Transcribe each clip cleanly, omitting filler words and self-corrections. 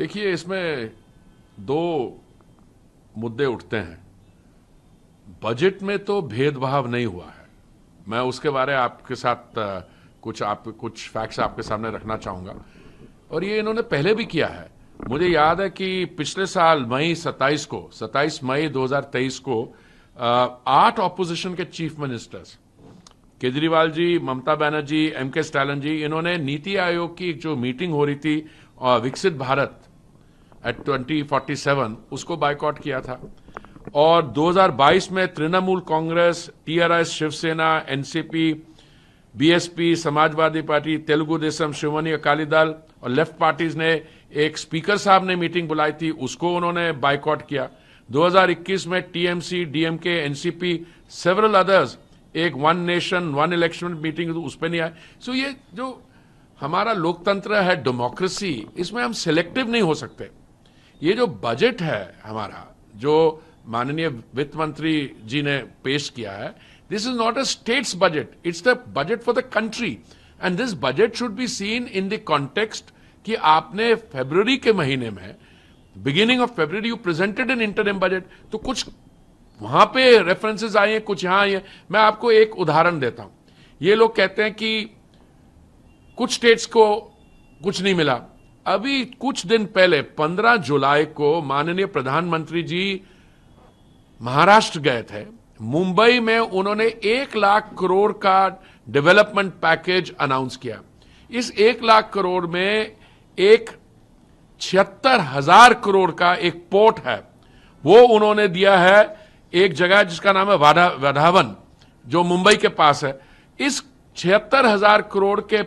देखिए, इसमें दो मुद्दे उठते हैं। बजट में तो भेदभाव नहीं हुआ है। मैं उसके बारे आपके साथ कुछ फैक्ट्स आपके सामने रखना चाहूंगा। और ये इन्होंने पहले भी किया है। मुझे याद है कि पिछले साल मई 27 मई 2023 को 8 ऑपोजिशन के chief ministers, Kejriwal ji, Mamata Banerjee, MK Stalin जी, इन्होंने नीति आयोग की जो मीटिंग हो रही थी विकसित भारत एट 2047, उसको बायकॉट किया था। और 2022 में Trinamool Congress, TRS, Shiv Sena, NCP, BSP, Samajwadi party, Telugu Desam, शिवनी अकाली दल और लेफ्ट पार्टीज ने एक स्पीकर साहब ने मीटिंग बुलाई थी, उसको उन्होंने बायकॉट किया। 2021 में TMC, DMK, NCP, several others एक one nation one election meeting, उस पर नहीं आए। सो ये जो हमारा लोकतंत्र है, डेमोक्रेसी, इसमें हम सिलेक्टिव नहीं हो सकते। ये जो बजट है हमारा, जो माननीय वित्त मंत्री जी ने पेश किया है, this is not a states budget, it's the budget for the country. And this budget should be seen in the context कि आपने फरवरी के महीने में, beginning of February, you presented N interim budget, तो कुछ वहां पे रेफरेंसेस आए हैं, कुछ यहां आए हैं। मैं आपको एक उदाहरण देता हूं। ये लोग कहते हैं कि कुछ स्टेट्स को कुछ नहीं मिला। अभी कुछ दिन पहले 15 जुलाई को माननीय प्रधानमंत्री जी महाराष्ट्र गए थे। मुंबई में उन्होंने 1 लाख करोड़ का डेवलपमेंट पैकेज अनाउंस किया। इस 1 लाख करोड़ में एक 76,000 करोड़ का एक पोर्ट है, वो उन्होंने दिया है एक जगह जिसका नाम है वाधावन, जो मुंबई के पास है। इस 76,000 करोड़ के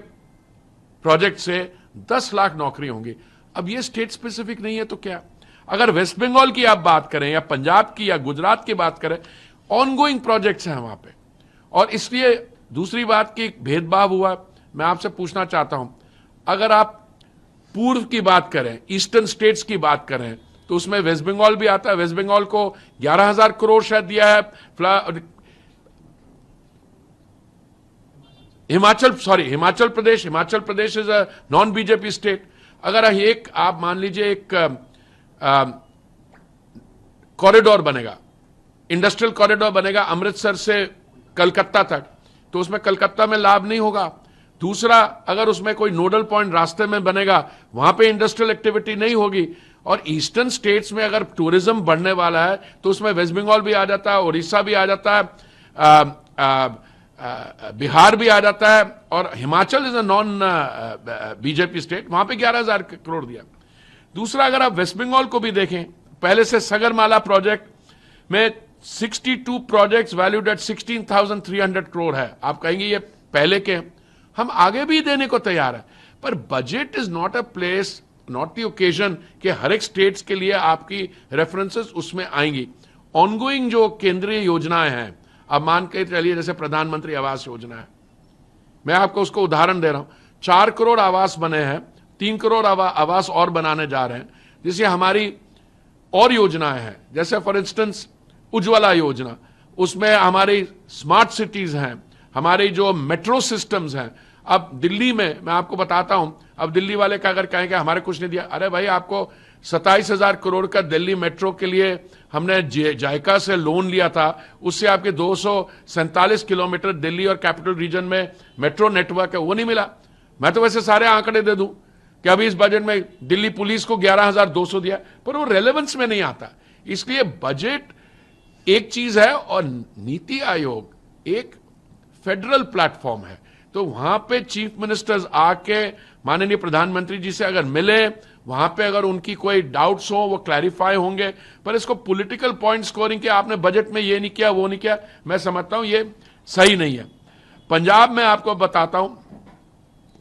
प्रोजेक्ट से 10 लाख नौकरी होंगी। अब ये स्टेट स्पेसिफिक नहीं है तो क्या? अगर वेस्ट बंगाल की आप बात करें या पंजाब की या गुजरात की बात करें, ऑनगोइंग प्रोजेक्ट्स हैं वहां पे। और इसलिए दूसरी बात की भेदभाव हुआ। मैं आपसे पूछना चाहता हूं, अगर आप पूर्व की बात करें, ईस्टर्न स्टेट्स की बात करें, तो उसमें वेस्ट बंगाल भी आता है। वेस्ट बंगाल को 11,000 करोड़ शायद दिया है। Himachal Pradesh is a non BJP state. अगर एक आप मान लीजिए एक कॉरिडोर बनेगा, इंडस्ट्रियल कॉरिडोर बनेगा अमृतसर से कलकत्ता तक, तो उसमें कलकत्ता में लाभ नहीं होगा। दूसरा, अगर उसमें कोई नोडल पॉइंट रास्ते में बनेगा, वहां पे इंडस्ट्रियल एक्टिविटी नहीं होगी। और ईस्टर्न स्टेट्स में अगर टूरिज्म बढ़ने वाला है तो उसमें वेस्ट बंगाल भी आ जाता है, उड़ीसा भी आ जाता है, बिहार भी आ जाता है, और Himachal is a non BJP state, वहां पे 11,000 करोड़ दिया। दूसरा, अगर आप वेस्ट बंगाल को भी देखें, पहले से सगरमाला प्रोजेक्ट में 62 प्रोजेक्ट्स वैल्यूड एट 16,300 करोड़ है। आप कहेंगे ये पहले के, हम आगे भी देने को तैयार है। पर budget is not a place, not the occasion कि हर एक स्टेट्स के लिए आपकी रेफरेंसेस उसमें आएंगी। ऑनगोइंग जो केंद्रीय योजनाएं हैं, अब मान के चलिए जैसे प्रधानमंत्री आवास योजना है, मैं आपको उसको उदाहरण दे रहा हूं। 4 करोड़ आवास बने हैं, 3 करोड़ आवास और बनाने जा रहे हैं। जिससे हमारी और योजनाएं हैं, जैसे फॉर इंस्टेंस उज्ज्वला योजना, उसमें हमारी स्मार्ट सिटीज हैं, हमारी जो मेट्रो सिस्टम्स हैं। अब दिल्ली में मैं आपको बताता हूं, अब दिल्ली वाले का अगर कहेंगे हमारे कुछ नहीं दिया, अरे भाई आपको 27,000 करोड़ का दिल्ली मेट्रो के लिए हमने जायका से लोन लिया था, उससे आपके 247 किलोमीटर दिल्ली और कैपिटल रीजन में मेट्रो नेटवर्क है, वो नहीं मिला। मैं तो वैसे सारे आंकड़े दे दूं कि अभी इस बजट में दिल्ली पुलिस को 11,200 दिया, पर वो रेलेवेंस में नहीं आता। इसलिए बजट एक चीज है और नीति आयोग एक फेडरल प्लेटफॉर्म है। तो वहां पे चीफ मिनिस्टर्स आके माननीय प्रधानमंत्री जी से अगर मिले, वहां पे अगर उनकी कोई डाउट्स हो वो क्लैरिफाई होंगे। पर इसको पॉलिटिकल पॉइंट स्कोरिंग के आपने बजट में ये नहीं किया वो नहीं किया, मैं समझता हूं ये सही नहीं है। पंजाब में आपको बताता हूं,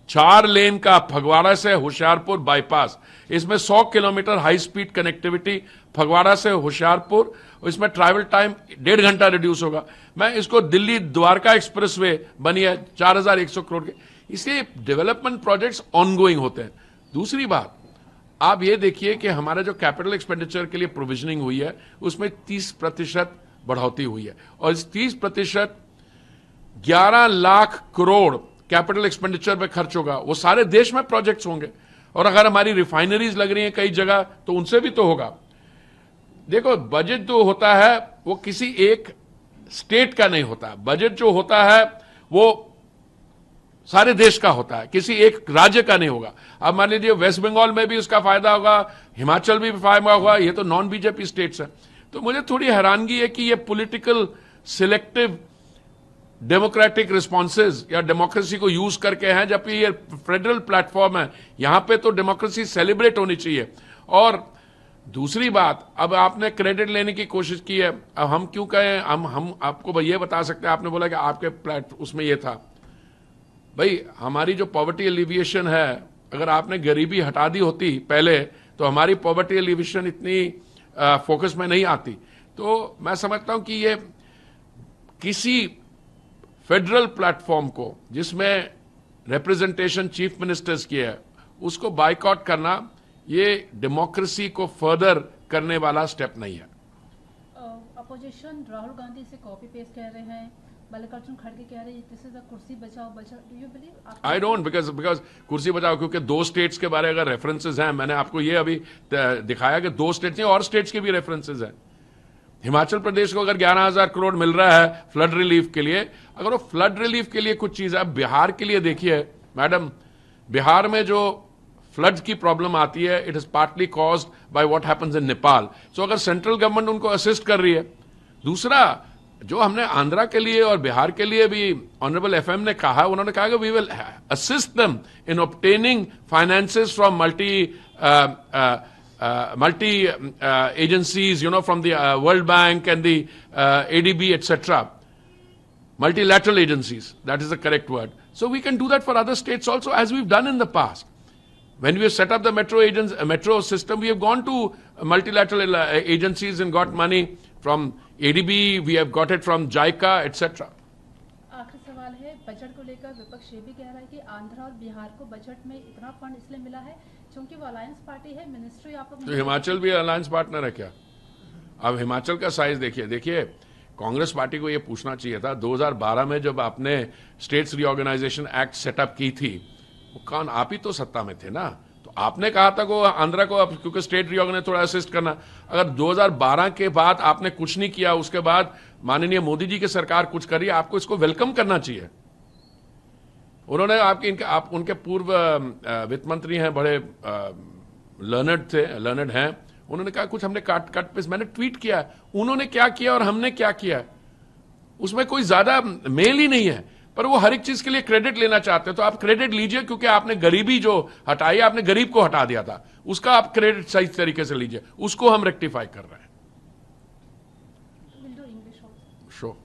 4 लेन का फगवाड़ा से होशियारपुर बाईपास, इसमें 100 kilometre high speed connectivity Phagwara से होशियारपुर, इसमें ट्रैवल टाइम 1.5 घंटा रिड्यूस होगा। मैं इसको दिल्ली द्वारका एक्सप्रेसवे बनी है 4,100 करोड़ के। इसलिए डेवलपमेंट प्रोजेक्ट्स ऑनगोइंग होते हैं। दूसरी बात, आप ये देखिए कि हमारा जो कैपिटल एक्सपेंडिचर के लिए प्रोविजनिंग हुई है उसमें 30% बढ़ोतरी हुई है, और इस 30% 11 लाख करोड़ कैपिटल एक्सपेंडिचर में खर्च होगा। वो सारे देश में प्रोजेक्ट्स होंगे, और अगर हमारी रिफाइनरीज लग रही हैं कई जगह तो उनसे भी तो होगा। देखो, बजट जो होता है वो किसी एक स्टेट का नहीं होता। बजट जो होता है वो सारे देश का होता है, किसी एक राज्य का नहीं होगा। अब मान लीजिए वेस्ट बंगाल में भी उसका फायदा होगा, हिमाचल भी फायदा होगा, ये तो नॉन बीजेपी स्टेट्स है। तो मुझे थोड़ी हैरानगी है कि ये पॉलिटिकल सिलेक्टिव डेमोक्रेटिक रिस्पॉन्सेज या डेमोक्रेसी को यूज करके हैं, जबकि ये फेडरल प्लेटफॉर्म है, यहां पे तो डेमोक्रेसी सेलिब्रेट होनी चाहिए। और दूसरी बात, अब आपने क्रेडिट लेने की कोशिश की है, अब हम क्यों कहें, हम आपको ये बता सकते हैं, आपने बोला कि आपके उसमें ये था। भाई, हमारी जो पॉवर्टी एलिविएशन है, अगर आपने गरीबी हटा दी होती पहले तो हमारी पॉवर्टी एलिविएशन इतनी फोकस में नहीं आती। तो मैं समझता हूं कि ये किसी फेडरल प्लेटफॉर्म को जिसमें रिप्रेजेंटेशन चीफ मिनिस्टर्स की है, उसको बाइकआउट करना ये डेमोक्रेसी को फर्दर करने वाला स्टेप नहीं है। अपोजिशन राहुल गांधी से कॉपी पेस्ट कह रहे हैं, मल्लिकार्जुन खड़गे कह रहे हैं दिस इज अ कुर्सी बचाओ बचाओ। Do you believe? I don't, because कुर्सी बचाओ, क्योंकि 2 स्टेट्स के बारे अगर रेफरेंसेस हैं, मैंने आपको ये अभी दिखाया कि 2 स्टेट्स नहीं और स्टेट्स के भी रेफरेंसेस हैं। हिमाचल प्रदेश को अगर 11,000 करोड़ मिल रहा है फ्लड रिलीफ के लिए, अगर वो फ्लड रिलीफ के लिए कुछ चीज है, बिहार के लिए देखिए मैडम, बिहार में जो फ्लड की प्रॉब्लम आती है, it is partly caused by what happens in Nepal. So अगर सेंट्रल गवर्नमेंट उनको असिस्ट कर रही है। दूसरा, जो हमने आंध्रा के लिए और बिहार के लिए भी ऑनरेबल एफएम ने कहा, उन्होंने कहा कि we will assist them in obtaining finances from multi agencies, from the World Bank and the ADB, etc. Multilateral agencies, that is the correct word. So we can do that for other states also, as we've done in the past. When we have set up the metro system, we have gone to multilateral agencies and got money from ADB, we have got it from JICA, etc. आखिरी सवाल है, budget को लेकर विपक्ष ये भी कह रहा है कि आंध्र और बिहार को बजट में इतना फंड इसलिए मिला है क्योंकि वो अलायंस पार्टी है, मिनिस्ट्री आप लोग। तो हिमाचल भी अलायंस पार्टनर है क्या? अब हिमाचल का साइज देखिए, कांग्रेस पार्टी को यह पूछना चाहिए था 2012 में जब आपने स्टेट्स रीऑर्गेनाइजेशन एक्ट सेटअप की थी, वो कौन, आप ही तो सत्ता में थे ना, तो आपने कहा था को आंध्रा को, क्योंकि स्टेट रीऑर्गेनाइजेशन थोड़ा असिस्ट करना। अगर 2012 के बाद आपने कुछ नहीं किया, उसके बाद माननीय मोदी जी की सरकार कुछ कर रही है, आपको इसको वेलकम करना चाहिए। उन्होंने आप उनके पूर्व वित्त मंत्री हैं, बड़े लर्नड हैं, उन्होंने कहा कुछ हमने कट पे, मैंने ट्वीट किया, उन्होंने क्या किया और हमने क्या किया, उसमें कोई ज्यादा मेल ही नहीं है। पर वो हर एक चीज के लिए क्रेडिट लेना चाहते हैं, तो आप क्रेडिट लीजिए, क्योंकि आपने गरीबी जो हटाई, आपने गरीब को हटा दिया था, उसका आप क्रेडिट सही तरीके से लीजिए, उसको हम रेक्टिफाई कर रहे हैं। Sure.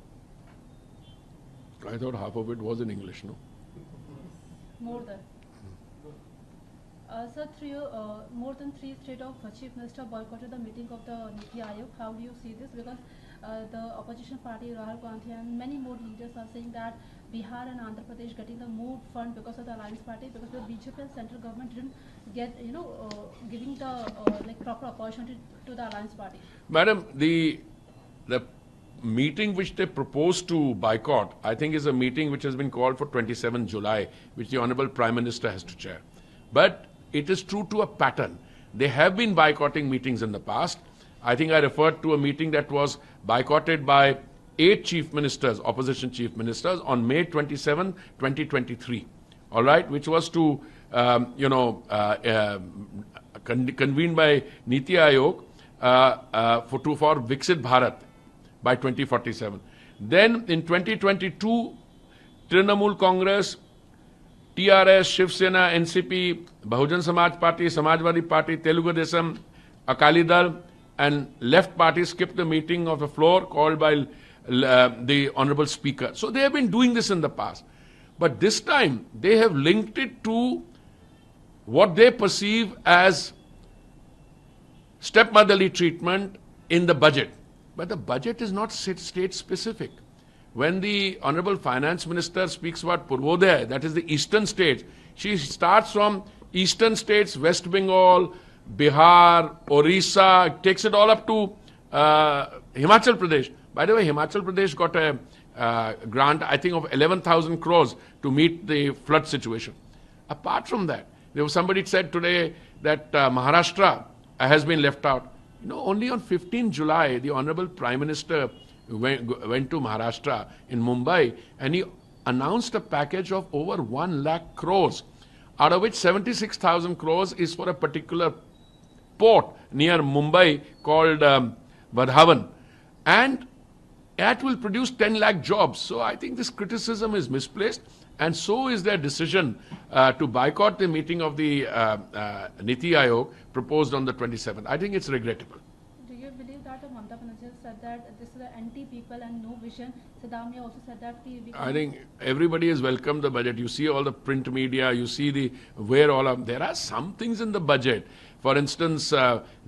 I thought half of it was in English, no? More than. Sir, more than 3 state of chief minister boycotted the meeting of the Niti Aayog. How do you see this? Because the opposition party Rahul Gandhi and many more leaders are saying that Bihar and Andhra Pradesh getting the more fund because of the alliance party, because the BJP and central government didn't get giving the proper opportunity to the alliance party. Madam, the meeting which they proposed to boycott, I think is a meeting which has been called for 27 July, which the Honorable Prime Minister has to chair. But it is true to a pattern. They have been boycotting meetings in the past. I think I referred to a meeting that was boycotted by 8 chief ministers, opposition chief ministers, on May 27, 2023. All right, which was to, convened by Niti Aayog for Viksit Bharat by 2047. Then in 2022, Trinamool Congress, TRS, Shiv Sena, NCP, Bahujan Samaj Party, Samajwadi Party, Telugu Desam, Akali Dal, and left party skipped the meeting of the floor called by the Honorable Speaker. So they have been doing this in the past. But this time, they have linked it to what they perceive as stepmotherly treatment in the budget. But the budget is not state specific. When the Honorable Finance Minister speaks about Purvodaya, that is the eastern states, she starts from eastern states, West Bengal, Bihar, Orissa, takes it all up to Himachal Pradesh. By the way, Himachal Pradesh got a grant, I think, of 11,000 crores to meet the flood situation. Apart from that, There was somebody said today that Maharashtra has been left out. Only on 15 July, the Honorable Prime Minister went to Maharashtra in Mumbai, and he announced a package of over 1 lakh crores, out of which 76,000 crores is for a particular port near Mumbai called Vadhavan. And that will produce 10 lakh jobs. So I think this criticism is misplaced, and so is their decision to boycott the meeting of the Niti Aayog proposed on the 27th. I think it's regrettable. Do you believe that Mamata Banerjee said that this is an anti-people and no vision? Sidamia also said that I think everybody has welcomed the budget. You see all the print media, you see there are some things in the budget. For instance,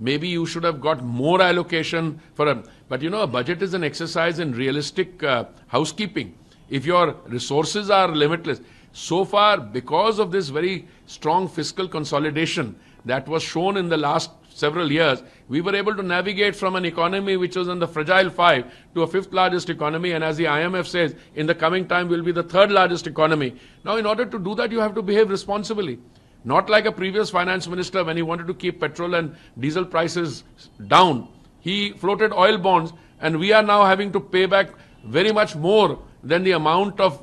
maybe you should have got more allocation but a budget is an exercise in realistic housekeeping. If your resources are limitless, so far, because of this very strong fiscal consolidation that was shown in the last several years, we were able to navigate from an economy which was in the fragile 5 to a 5th largest economy, and as the IMF says, in the coming time will be the 3rd largest economy. Now, in order to do that, you have to behave responsibly. Not like a previous finance minister when he wanted to keep petrol and diesel prices down. He floated oil bonds, and we are now having to pay back very much more than the amount of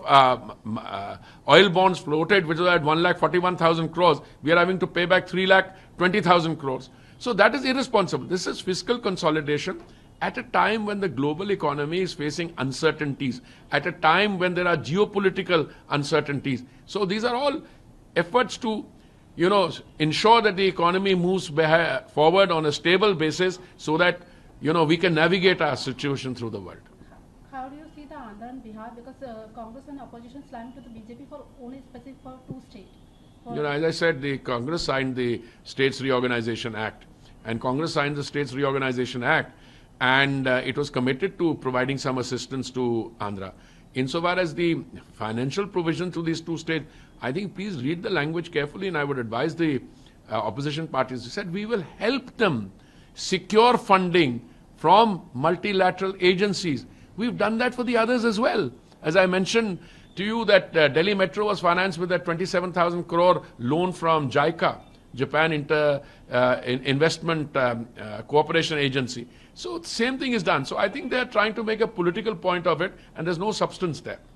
oil bonds floated, which was at 1,41,000 crores. We are having to pay back 3,20,000 crores. So that is irresponsible. This is fiscal consolidation at a time when the global economy is facing uncertainties, at a time when there are geopolitical uncertainties. So these are all efforts to ensure that the economy moves forward on a stable basis so that, we can navigate our situation through the world. How do you see the Andhra and Bihar? Because Congress and opposition slammed to the BJP for only specific for 2 states. As I said, the Congress signed the States Reorganization Act. And Congress signed the States Reorganization Act, and it was committed to providing some assistance to Andhra. Insofar as the financial provision to these 2 states, I think please read the language carefully, and I would advise the opposition parties. He said we will help them secure funding from multilateral agencies. We've done that for the others as well. As I mentioned to you that Delhi Metro was financed with a 27,000 crore loan from JICA, Japan Investment Cooperation Agency. So the same thing is done. So I think they're trying to make a political point of it, and there's no substance there.